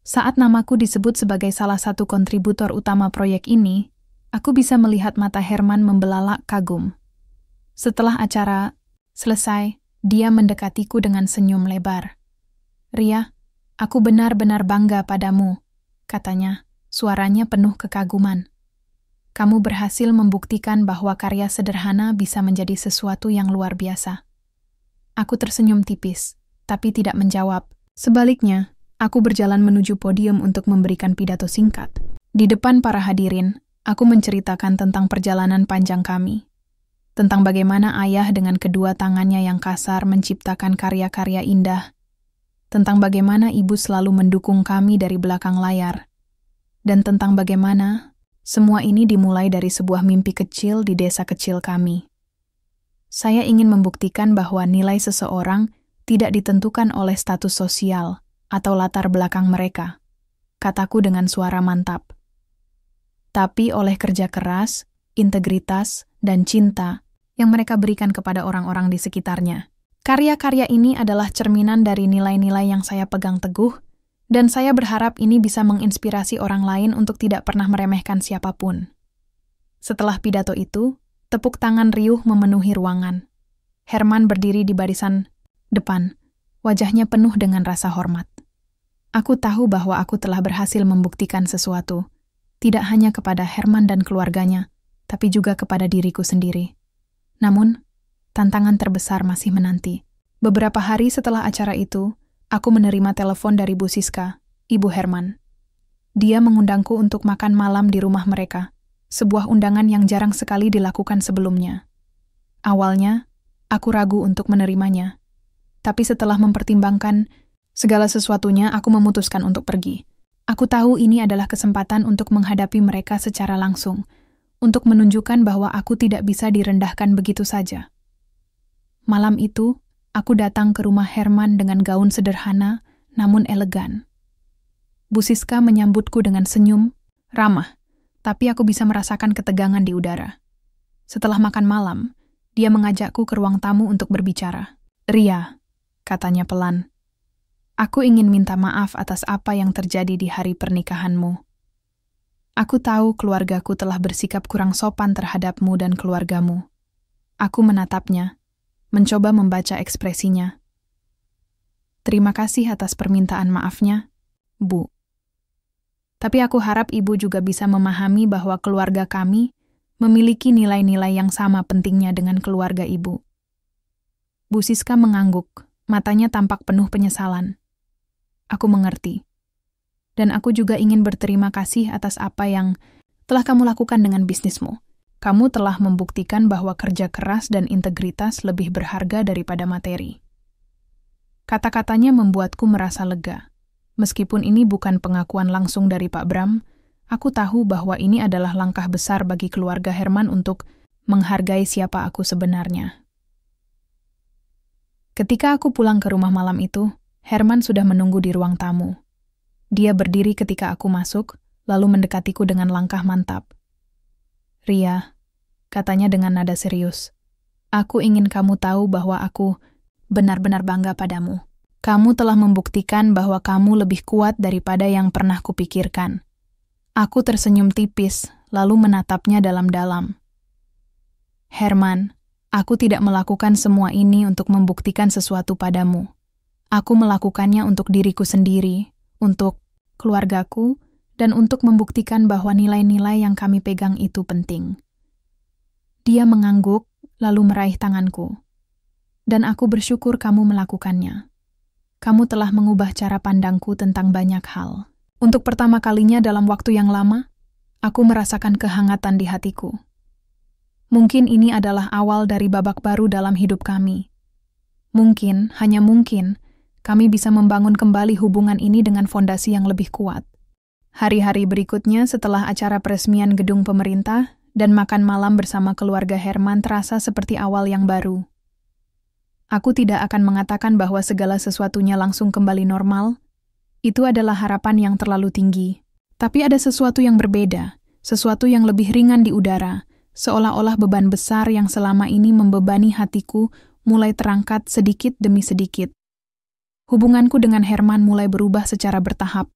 Saat namaku disebut sebagai salah satu kontributor utama proyek ini, aku bisa melihat mata Herman membelalak kagum. Setelah acara selesai, dia mendekatiku dengan senyum lebar. "Ria, aku benar-benar bangga padamu," katanya, suaranya penuh kekaguman. "Kamu berhasil membuktikan bahwa karya sederhana bisa menjadi sesuatu yang luar biasa." Aku tersenyum tipis, tapi tidak menjawab. Sebaliknya, aku berjalan menuju podium untuk memberikan pidato singkat. Di depan para hadirin, aku menceritakan tentang perjalanan panjang kami. Tentang bagaimana ayah dengan kedua tangannya yang kasar menciptakan karya-karya indah. Tentang bagaimana ibu selalu mendukung kami dari belakang layar. Dan tentang bagaimana semua ini dimulai dari sebuah mimpi kecil di desa kecil kami. Saya ingin membuktikan bahwa nilai seseorang tidak ditentukan oleh status sosial atau latar belakang mereka, kataku dengan suara mantap. Tapi oleh kerja keras, integritas, dan cinta yang mereka berikan kepada orang-orang di sekitarnya. Karya-karya ini adalah cerminan dari nilai-nilai yang saya pegang teguh, dan saya berharap ini bisa menginspirasi orang lain untuk tidak pernah meremehkan siapapun. Setelah pidato itu, tepuk tangan riuh memenuhi ruangan. Herman berdiri di barisan depan, wajahnya penuh dengan rasa hormat. Aku tahu bahwa aku telah berhasil membuktikan sesuatu, tidak hanya kepada Herman dan keluarganya, tapi juga kepada diriku sendiri. Namun, tantangan terbesar masih menanti. Beberapa hari setelah acara itu, aku menerima telepon dari Bu Siska, Ibu Herman. Dia mengundangku untuk makan malam di rumah mereka, sebuah undangan yang jarang sekali dilakukan sebelumnya. Awalnya, aku ragu untuk menerimanya. Tapi setelah mempertimbangkan segala sesuatunya, aku memutuskan untuk pergi. Aku tahu ini adalah kesempatan untuk menghadapi mereka secara langsung, untuk menunjukkan bahwa aku tidak bisa direndahkan begitu saja. Malam itu, aku datang ke rumah Herman dengan gaun sederhana, namun elegan. Bu Siska menyambutku dengan senyum, ramah, tapi aku bisa merasakan ketegangan di udara. Setelah makan malam, dia mengajakku ke ruang tamu untuk berbicara. "Ria," katanya pelan, "aku ingin minta maaf atas apa yang terjadi di hari pernikahanmu. Aku tahu keluargaku telah bersikap kurang sopan terhadapmu dan keluargamu." Aku menatapnya, mencoba membaca ekspresinya. "Terima kasih atas permintaan maafnya, Bu. Tapi aku harap Ibu juga bisa memahami bahwa keluarga kami memiliki nilai-nilai yang sama pentingnya dengan keluarga Ibu." Bu Siska mengangguk, matanya tampak penuh penyesalan. Aku mengerti. Dan aku juga ingin berterima kasih atas apa yang telah kamu lakukan dengan bisnismu. Kamu telah membuktikan bahwa kerja keras dan integritas lebih berharga daripada materi. Kata-katanya membuatku merasa lega. Meskipun ini bukan pengakuan langsung dari Pak Bram, aku tahu bahwa ini adalah langkah besar bagi keluarga Herman untuk menghargai siapa aku sebenarnya. Ketika aku pulang ke rumah malam itu, Herman sudah menunggu di ruang tamu. Dia berdiri ketika aku masuk, lalu mendekatiku dengan langkah mantap. "Ria," katanya dengan nada serius, "aku ingin kamu tahu bahwa aku benar-benar bangga padamu. Kamu telah membuktikan bahwa kamu lebih kuat daripada yang pernah kupikirkan." Aku tersenyum tipis, lalu menatapnya dalam-dalam. "Herman, aku tidak melakukan semua ini untuk membuktikan sesuatu padamu. Aku melakukannya untuk diriku sendiri, untuk keluargaku, dan untuk membuktikan bahwa nilai-nilai yang kami pegang itu penting." Dia mengangguk, lalu meraih tanganku. "Dan aku bersyukur kamu melakukannya. Kamu telah mengubah cara pandangku tentang banyak hal. Untuk pertama kalinya dalam waktu yang lama, aku merasakan kehangatan di hatiku. Mungkin ini adalah awal dari babak baru dalam hidup kami. Mungkin, hanya mungkin, kami bisa membangun kembali hubungan ini dengan fondasi yang lebih kuat." Hari-hari berikutnya setelah acara peresmian gedung pemerintah dan makan malam bersama keluarga Herman terasa seperti awal yang baru. Aku tidak akan mengatakan bahwa segala sesuatunya langsung kembali normal. Itu adalah harapan yang terlalu tinggi. Tapi ada sesuatu yang berbeda, sesuatu yang lebih ringan di udara, seolah-olah beban besar yang selama ini membebani hatiku mulai terangkat sedikit demi sedikit. Hubunganku dengan Herman mulai berubah secara bertahap.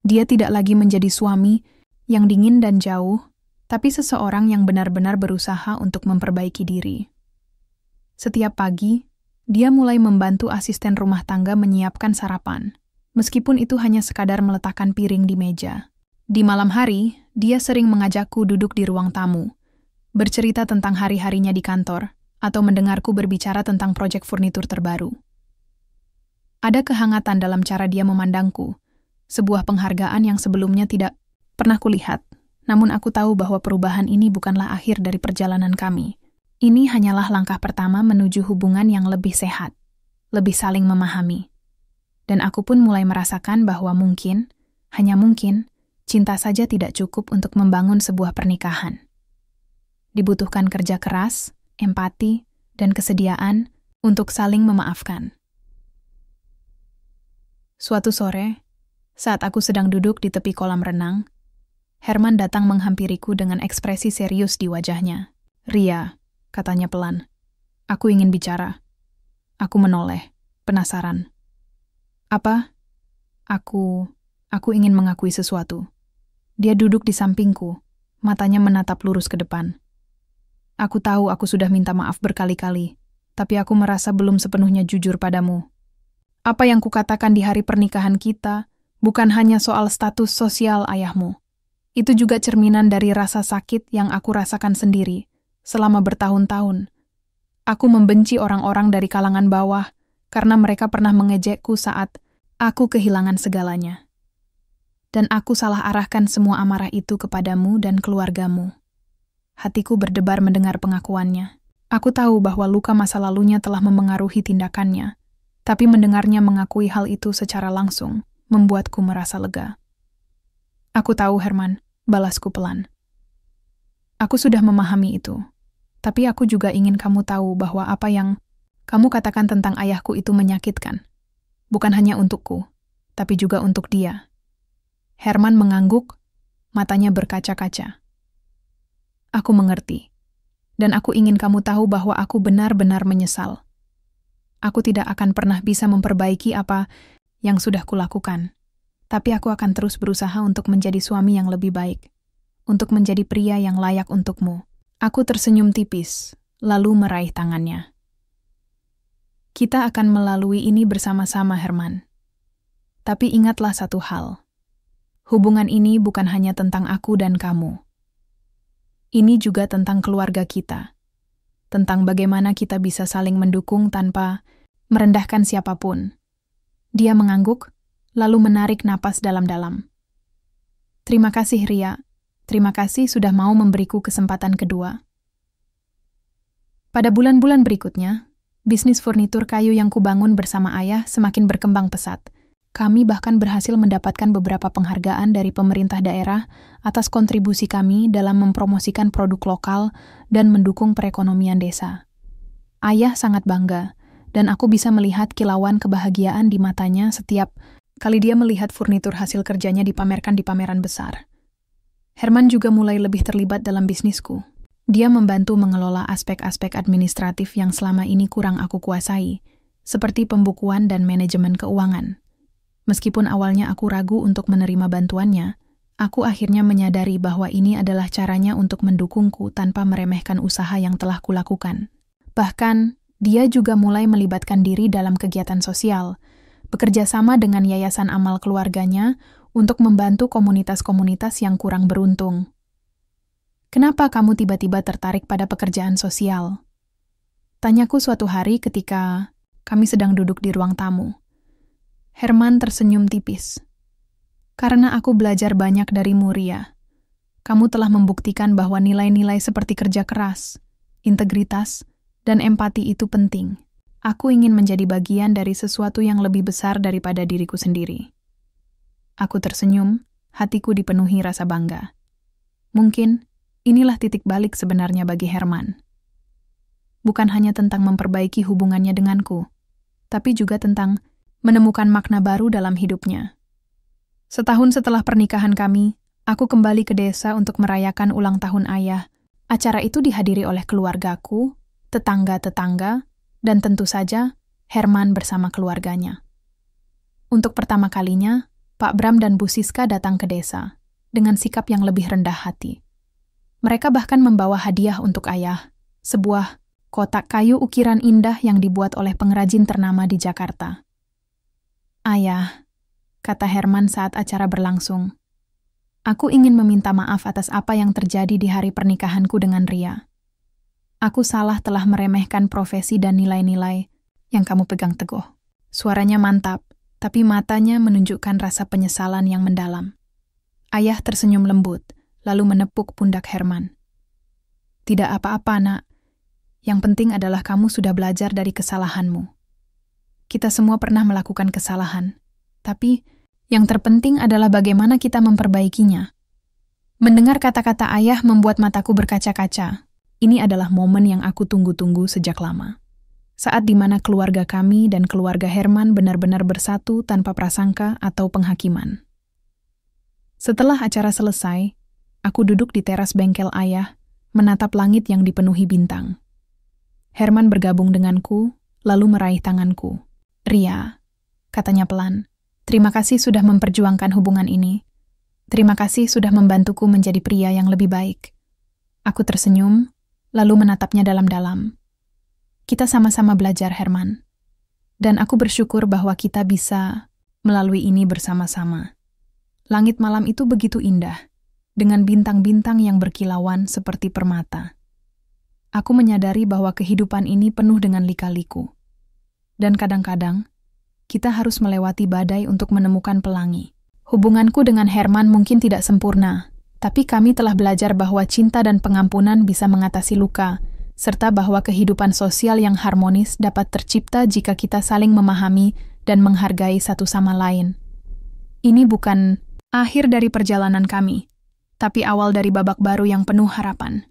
Dia tidak lagi menjadi suami yang dingin dan jauh, tapi seseorang yang benar-benar berusaha untuk memperbaiki diri. Setiap pagi, dia mulai membantu asisten rumah tangga menyiapkan sarapan, meskipun itu hanya sekadar meletakkan piring di meja. Di malam hari, dia sering mengajakku duduk di ruang tamu, bercerita tentang hari-harinya di kantor, atau mendengarku berbicara tentang proyek furnitur terbaru. Ada kehangatan dalam cara dia memandangku, sebuah penghargaan yang sebelumnya tidak pernah kulihat. Namun aku tahu bahwa perubahan ini bukanlah akhir dari perjalanan kami. Ini hanyalah langkah pertama menuju hubungan yang lebih sehat, lebih saling memahami. Dan aku pun mulai merasakan bahwa mungkin, hanya mungkin, cinta saja tidak cukup untuk membangun sebuah pernikahan. Dibutuhkan kerja keras, empati, dan kesediaan untuk saling memaafkan. Suatu sore, saat aku sedang duduk di tepi kolam renang, Herman datang menghampiriku dengan ekspresi serius di wajahnya. "Ria," katanya pelan, "aku ingin bicara." Aku menoleh, penasaran. "Apa?" Aku ingin mengakui sesuatu." Dia duduk di sampingku, matanya menatap lurus ke depan. "Aku tahu aku sudah minta maaf berkali-kali, tapi aku merasa belum sepenuhnya jujur padamu. Apa yang kukatakan di hari pernikahan kita bukan hanya soal status sosial ayahmu. Itu juga cerminan dari rasa sakit yang aku rasakan sendiri selama bertahun-tahun. Aku membenci orang-orang dari kalangan bawah karena mereka pernah mengejekku saat aku kehilangan segalanya. Dan aku salah arahkan semua amarah itu kepadamu dan keluargamu." Hatiku berdebar mendengar pengakuannya. Aku tahu bahwa luka masa lalunya telah memengaruhi tindakannya, tapi mendengarnya mengakui hal itu secara langsung membuatku merasa lega. "Aku tahu, Herman," balasku pelan. "Aku sudah memahami itu. Tapi aku juga ingin kamu tahu bahwa apa yang kamu katakan tentang ayahku itu menyakitkan. Bukan hanya untukku, tapi juga untuk dia." Herman mengangguk, matanya berkaca-kaca. "Aku mengerti. Dan aku ingin kamu tahu bahwa aku benar-benar menyesal. Aku tidak akan pernah bisa memperbaiki apa yang sudah kulakukan. Tapi aku akan terus berusaha untuk menjadi suami yang lebih baik, untuk menjadi pria yang layak untukmu." Aku tersenyum tipis, lalu meraih tangannya. "Kita akan melalui ini bersama-sama, Herman. Tapi ingatlah satu hal. Hubungan ini bukan hanya tentang aku dan kamu. Ini juga tentang keluarga kita, tentang bagaimana kita bisa saling mendukung tanpa merendahkan siapapun." Dia mengangguk, lalu menarik napas dalam-dalam. "Terima kasih, Ria. Terima kasih sudah mau memberiku kesempatan kedua." Pada bulan-bulan berikutnya, bisnis furnitur kayu yang kubangun bersama ayah semakin berkembang pesat. Kami bahkan berhasil mendapatkan beberapa penghargaan dari pemerintah daerah atas kontribusi kami dalam mempromosikan produk lokal dan mendukung perekonomian desa. Ayah sangat bangga, dan aku bisa melihat kilauan kebahagiaan di matanya setiap kali dia melihat furnitur hasil kerjanya dipamerkan di pameran besar. Herman juga mulai lebih terlibat dalam bisnisku. Dia membantu mengelola aspek-aspek administratif yang selama ini kurang aku kuasai, seperti pembukuan dan manajemen keuangan. Meskipun awalnya aku ragu untuk menerima bantuannya, aku akhirnya menyadari bahwa ini adalah caranya untuk mendukungku tanpa meremehkan usaha yang telah kulakukan. Bahkan, dia juga mulai melibatkan diri dalam kegiatan sosial, bekerja sama dengan yayasan amal keluarganya untuk membantu komunitas-komunitas yang kurang beruntung. "Kenapa kamu tiba-tiba tertarik pada pekerjaan sosial?" tanyaku suatu hari ketika kami sedang duduk di ruang tamu. Herman tersenyum tipis. "Karena aku belajar banyak darimu, Ria. Kamu telah membuktikan bahwa nilai-nilai seperti kerja keras, integritas, dan empati itu penting. Aku ingin menjadi bagian dari sesuatu yang lebih besar daripada diriku sendiri." Aku tersenyum, hatiku dipenuhi rasa bangga. Mungkin inilah titik balik sebenarnya bagi Herman. bukan hanya tentang memperbaiki hubungannya denganku, tapi juga tentang menemukan makna baru dalam hidupnya. Setahun setelah pernikahan kami, aku kembali ke desa untuk merayakan ulang tahun ayah. Acara itu dihadiri oleh keluargaku, tetangga-tetangga, dan tentu saja Herman bersama keluarganya. Untuk pertama kalinya, Pak Bram dan Bu Siska datang ke desa dengan sikap yang lebih rendah hati. Mereka bahkan membawa hadiah untuk ayah, sebuah kotak kayu ukiran indah yang dibuat oleh pengrajin ternama di Jakarta. "Ayah," kata Herman saat acara berlangsung, "aku ingin meminta maaf atas apa yang terjadi di hari pernikahanku dengan Ria. Aku salah telah meremehkan profesi dan nilai-nilai yang kamu pegang teguh." Suaranya mantap, tapi matanya menunjukkan rasa penyesalan yang mendalam. Ayah tersenyum lembut, lalu menepuk pundak Herman. "Tidak apa-apa, Nak. Yang penting adalah kamu sudah belajar dari kesalahanmu. Kita semua pernah melakukan kesalahan, tapi yang terpenting adalah bagaimana kita memperbaikinya." Mendengar kata-kata ayah membuat mataku berkaca-kaca. Ini adalah momen yang aku tunggu-tunggu sejak lama. Saat di mana keluarga kami dan keluarga Herman benar-benar bersatu tanpa prasangka atau penghakiman. Setelah acara selesai, aku duduk di teras bengkel ayah, menatap langit yang dipenuhi bintang. Herman bergabung denganku, lalu meraih tanganku. "Ria," katanya pelan, "terima kasih sudah memperjuangkan hubungan ini. Terima kasih sudah membantuku menjadi pria yang lebih baik." Aku tersenyum, lalu menatapnya dalam-dalam. "Kita sama-sama belajar, Herman. Dan aku bersyukur bahwa kita bisa melalui ini bersama-sama." Langit malam itu begitu indah, dengan bintang-bintang yang berkilauan seperti permata. Aku menyadari bahwa kehidupan ini penuh dengan lika-liku. Dan kadang-kadang, kita harus melewati badai untuk menemukan pelangi. Hubunganku dengan Herman mungkin tidak sempurna, tapi kami telah belajar bahwa cinta dan pengampunan bisa mengatasi luka, serta bahwa kehidupan sosial yang harmonis dapat tercipta jika kita saling memahami dan menghargai satu sama lain. Ini bukan akhir dari perjalanan kami, tapi awal dari babak baru yang penuh harapan.